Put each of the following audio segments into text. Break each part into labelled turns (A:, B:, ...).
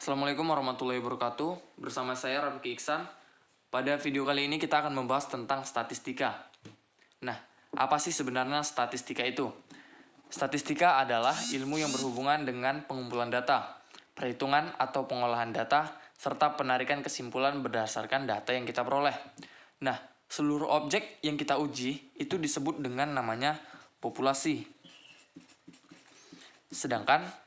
A: Assalamualaikum warahmatullahi wabarakatuh. Bersama saya Rafiki Iksan. Pada video kali ini kita akan membahas tentang statistika. Nah, apa sih sebenarnya statistika itu? Statistika adalah ilmu yang berhubungan dengan pengumpulan data, perhitungan atau pengolahan data, serta penarikan kesimpulan berdasarkan data yang kita peroleh. Nah, seluruh objek yang kita uji itu disebut dengan namanya populasi. Sedangkan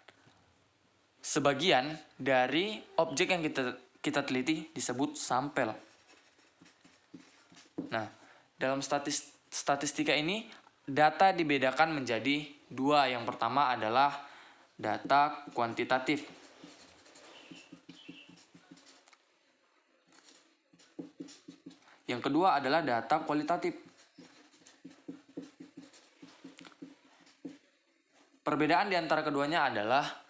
A: sebagian dari objek yang kita teliti disebut sampel. Nah, dalam statistika ini data dibedakan menjadi dua. Yang pertama adalah data kuantitatif. Yang kedua adalah data kualitatif. Perbedaan di antara keduanya adalah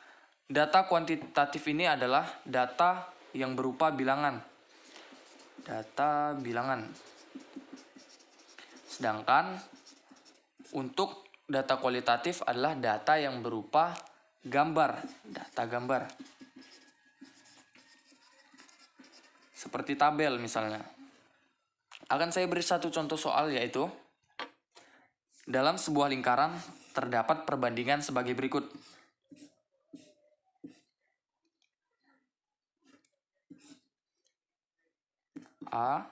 A: data kuantitatif ini adalah data yang berupa bilangan. Data bilangan. Sedangkan untuk data kualitatif adalah data yang berupa gambar. Data gambar. Seperti tabel misalnya. Akan saya beri satu contoh soal, yaitu dalam sebuah lingkaran terdapat perbandingan sebagai berikut. A,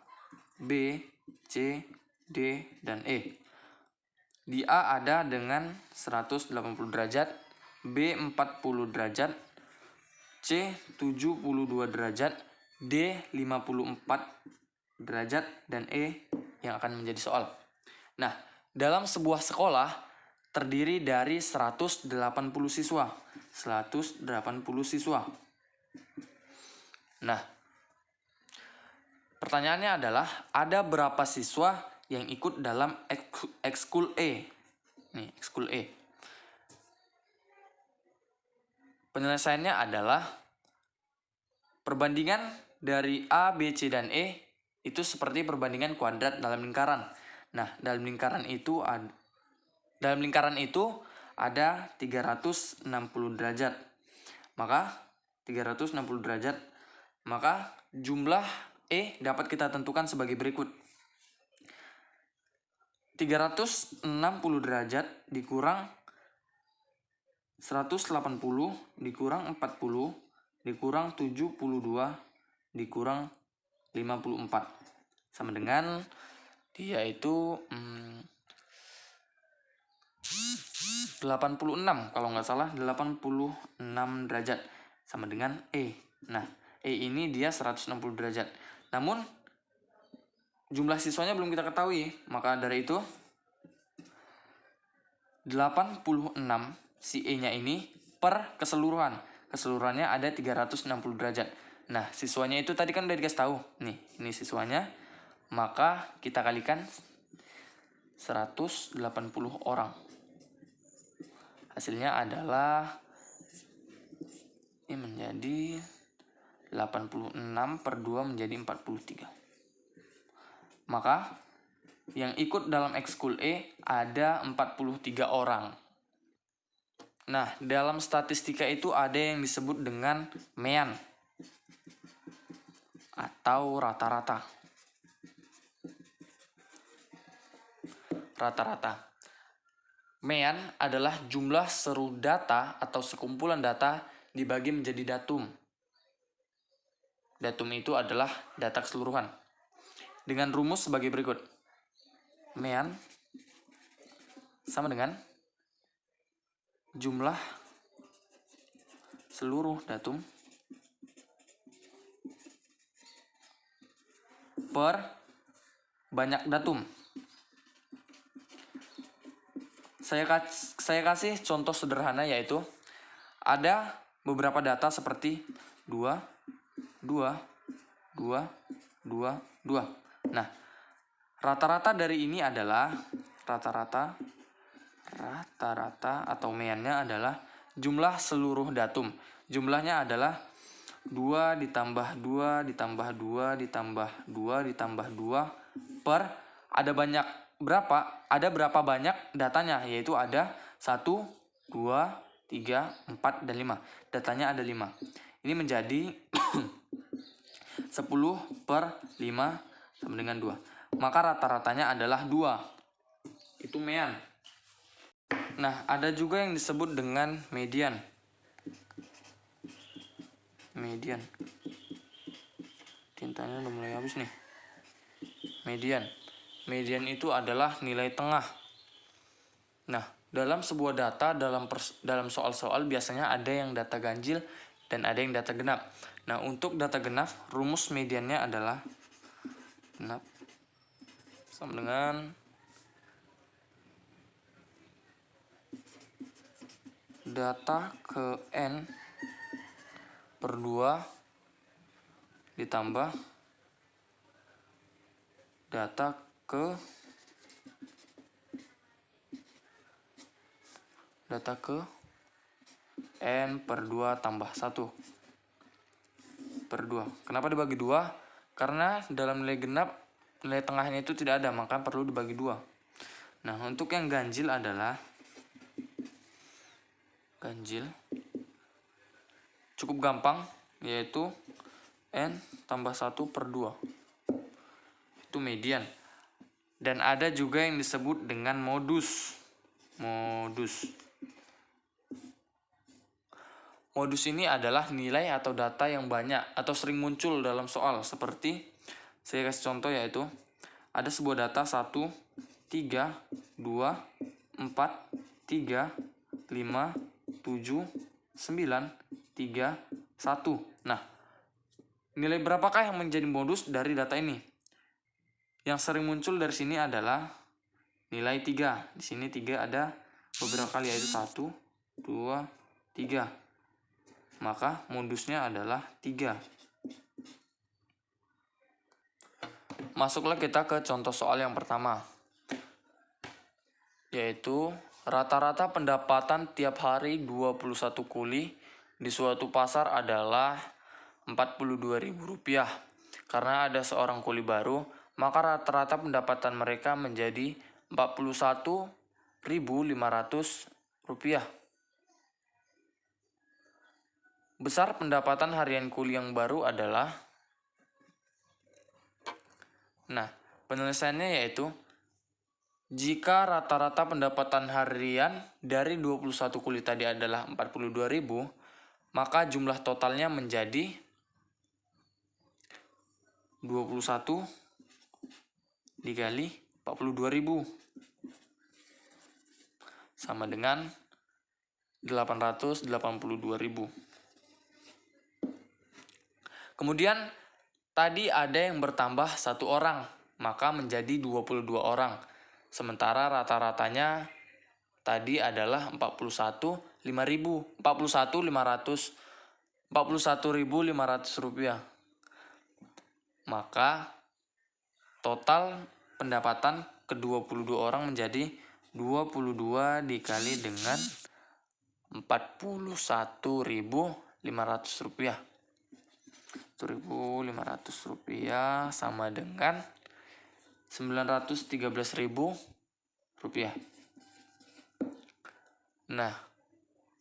A: B, C, D, dan E. Di A ada dengan 180 derajat, B 40 derajat, C 72 derajat, D 54 derajat, dan E yang akan menjadi soal. Nah, dalam sebuah sekolah terdiri dari 180 siswa. 180 siswa. Nah, pertanyaannya adalah, ada berapa siswa yang ikut dalam ekskul E? Nih, ekskul E. Penyelesaiannya adalah perbandingan dari A, B, C, dan E itu seperti perbandingan kuadrat dalam lingkaran. Nah, dalam lingkaran itu ada 360 derajat. Maka 360 derajat, maka jumlah E dapat kita tentukan sebagai berikut. 360 derajat dikurang 180 dikurang 40 dikurang 72 dikurang 54 sama dengan dia itu 86, kalau nggak salah 86 derajat sama dengan E. Nah, E ini dia 160 derajat. Namun jumlah siswanya belum kita ketahui, maka dari itu 86 si E-nya ini per keseluruhan. Keseluruhannya ada 360 derajat. Nah, siswanya itu tadi kan udah dikasih tahu. Nih, ini siswanya. Maka kita kalikan 180 orang. Hasilnya adalah ini menjadi 86 per 2 menjadi 43. Maka yang ikut dalam ekskul E ada 43 orang. Nah, dalam statistika itu ada yang disebut dengan mean atau rata-rata. Rata-rata. Mean adalah jumlah seluruh data atau sekumpulan data dibagi menjadi datum. Datum itu adalah data keseluruhan. Dengan rumus sebagai berikut. Mean sama dengan jumlah seluruh datum per banyak datum. Saya kasih contoh sederhana, yaitu ada beberapa data seperti 2, 2, 2, 2, 2. Nah, rata-rata dari ini adalah rata-rata atau meannya adalah jumlah seluruh datum. Jumlahnya adalah 2 ditambah 2 ditambah 2 ditambah 2 ditambah 2 per ada berapa banyak datanya, yaitu ada 1, 2, 3, 4, dan 5. Datanya ada 5. Ini menjadi 10 per 5 sama dengan 2. Maka rata-ratanya adalah 2. Itu mean. Nah, ada juga yang disebut dengan median. Median. Tintanya udah mulai habis nih. Median. Median itu adalah nilai tengah. Nah, dalam sebuah data, dalam soal-soal biasanya ada yang data ganjil dan ada yang data genap. Nah, untuk data genap, rumus mediannya adalah genap sama dengan data ke N per 2 ditambah data ke N per 2 tambah 1 per 2. Kenapa dibagi 2? Karena dalam nilai genap, nilai tengahnya itu tidak ada, maka perlu dibagi 2. Nah, untuk yang ganjil adalah cukup gampang, yaitu N tambah 1 per 2. Itu median. Dan ada juga yang disebut dengan modus. Modus ini adalah nilai atau data yang banyak atau sering muncul dalam soal. Seperti, saya kasih contoh yaitu, ada sebuah data 1, 3, 2, 4, 3, 5, 7, 9, 3, 1. Nah, nilai berapakah yang menjadi modus dari data ini? Yang sering muncul dari sini adalah nilai 3. Di sini 3 ada beberapa kali, yaitu 1, 2, 3. Maka modusnya adalah 3. Masuklah kita ke contoh soal yang pertama, yaitu rata-rata pendapatan tiap hari 21 kuli di suatu pasar adalah Rp42.000. Karena ada seorang kuli baru, maka rata-rata pendapatan mereka menjadi Rp41.500. Besar pendapatan harian kuli yang baru adalah, nah, penyelesaiannya yaitu, jika rata-rata pendapatan harian dari 21 kuli tadi adalah 42.000, maka jumlah totalnya menjadi 21 dikali 42.000 sama dengan 882.000. Kemudian tadi ada yang bertambah 1 orang, maka menjadi 22 orang. Sementara rata-ratanya tadi adalah 41.500 rupiah. Maka total pendapatan ke-22 orang menjadi 22 dikali dengan 41.500 rupiah. 1.500 rupiah sama dengan 913.000 rupiah. Nah,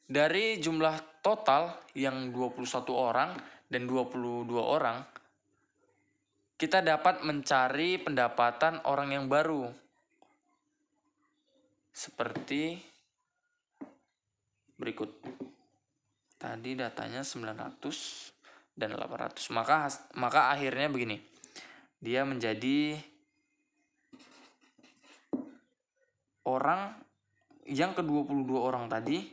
A: dari jumlah total yang 21 orang dan 22 orang, kita dapat mencari pendapatan orang yang baru. Seperti berikut. Tadi datanya 900 dan 800. Maka akhirnya begini. Dia menjadi orang yang ke-22 orang tadi,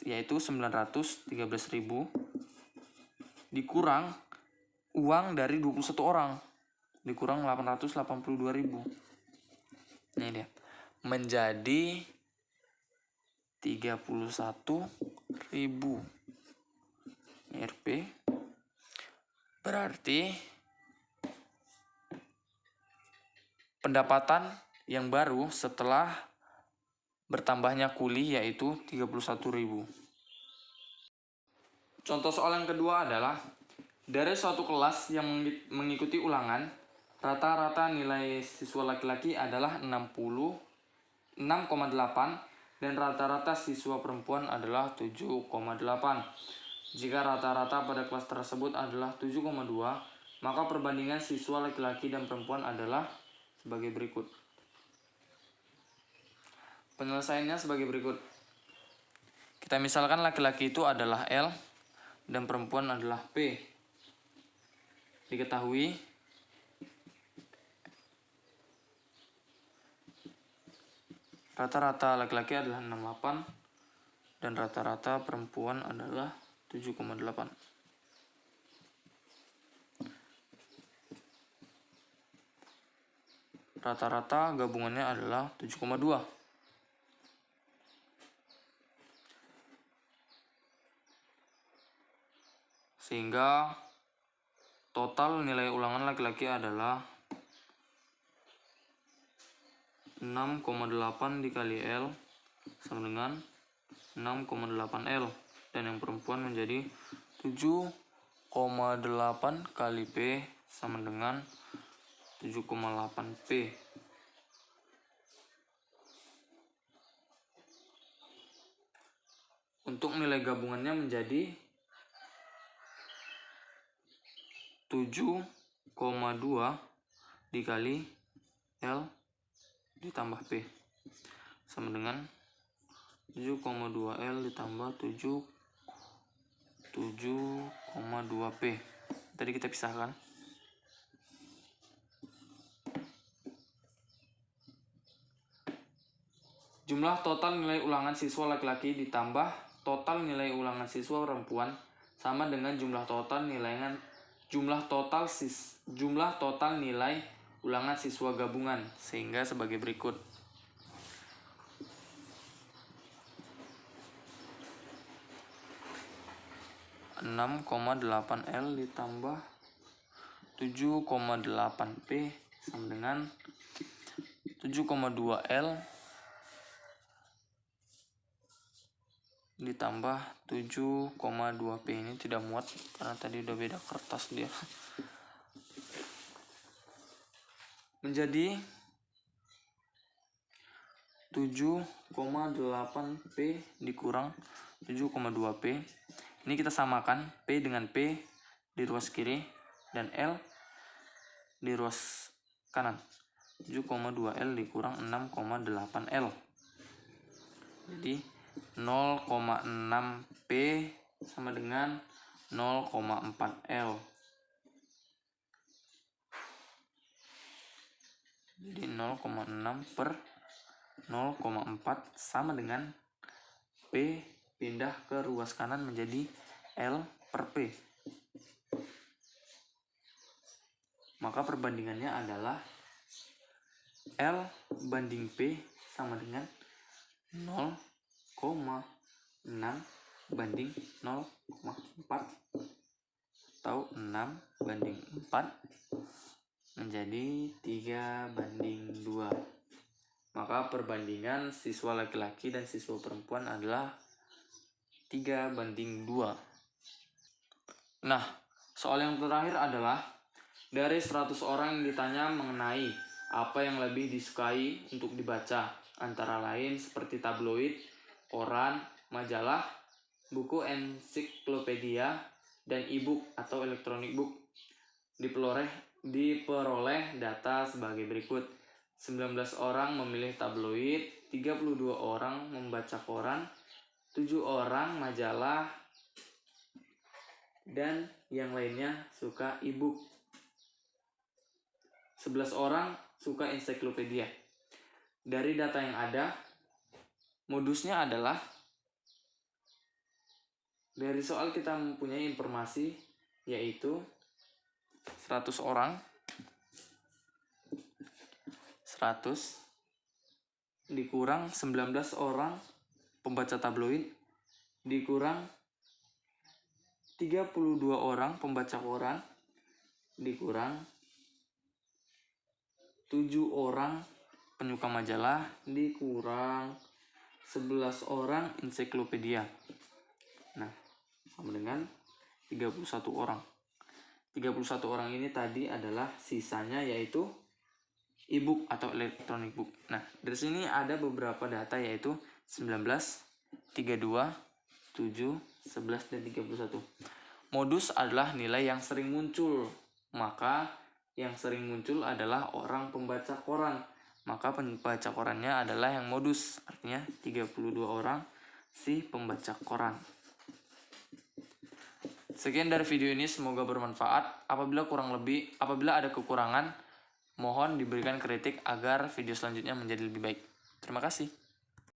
A: yaitu 913.000 dikurang uang dari 21 orang, dikurang 882.000. Ini dia. Menjadi 31.000 Rp. Berarti pendapatan yang baru setelah bertambahnya kuli yaitu 31.000. Contoh soal yang kedua adalah, dari suatu kelas yang mengikuti ulangan, rata-rata nilai siswa laki-laki adalah 6,8 dan rata-rata siswa perempuan adalah 7,8. Jika rata-rata pada kelas tersebut adalah 7,2, maka perbandingan siswa laki-laki dan perempuan adalah sebagai berikut. Penyelesaiannya sebagai berikut. Kita misalkan laki-laki itu adalah L dan perempuan adalah P. Diketahui rata-rata laki-laki adalah 68 dan rata-rata perempuan adalah 7,8. Rata-rata gabungannya adalah 7,2. Sehingga total nilai ulangan laki-laki adalah 6,8 dikali L sama dengan 6,8 L. Dan yang perempuan menjadi 7,8 kali P sama dengan 7,8 P. Untuk nilai gabungannya menjadi 7,2 dikali L ditambah P sama dengan 7,2 L ditambah 7,2 P. Tadi kita pisahkan. Jumlah total nilai ulangan siswa laki-laki ditambah total nilai ulangan siswa perempuan sama dengan jumlah total nilai ulangan siswa gabungan, sehingga sebagai berikut. (6,8 L ditambah 7,8 P sama dengan 7,2 L ditambah 7,2 P. Ini tidak muat karena tadi udah beda kertas dia. Menjadi 7,8 P dikurang 7,2 P. Ini kita samakan P dengan P di ruas kiri dan L di ruas kanan. 7,2 L dikurang 6,8 L. Jadi 0,6 P sama dengan 0,4 L. Jadi 0,6 per 0,4 sama dengan P pindah ke ruas kanan menjadi L per P. Maka perbandingannya adalah L banding P sama dengan 0,6 banding 0,4 atau 6 banding 4 menjadi 3:2. Maka perbandingan siswa laki-laki dan siswa perempuan adalah 3:2. Nah, soal yang terakhir adalah dari 100 orang yang ditanya mengenai apa yang lebih disukai untuk dibaca, antara lain seperti tabloid, koran, majalah, buku ensiklopedia, dan e-book atau electronic book. Diperoleh data sebagai berikut. 19 orang memilih tabloid, 32 orang membaca koran, 7 orang majalah, dan yang lainnya suka e-book. 11 orang suka ensiklopedia. Dari data yang ada, modusnya adalah dari soal kita mempunyai informasi yaitu 100 orang 100 dikurang 19 orang pembaca tabloid dikurang 32 orang pembaca koran dikurang 7 orang penyuka majalah dikurang 11 orang ensiklopedia. Nah, sama dengan 31 orang. 31 orang ini tadi adalah sisanya yaitu e-book atau electronic book. Nah, dari sini ada beberapa data yaitu 19, 32, 7, 11 dan 31. Modus adalah nilai yang sering muncul. Maka yang sering muncul adalah orang pembaca koran. Maka pembaca korannya adalah yang modus. Artinya 32 orang si pembaca koran. Sekian dari video ini, semoga bermanfaat. Apabila ada kekurangan, mohon diberikan kritik agar video selanjutnya menjadi lebih baik. Terima kasih.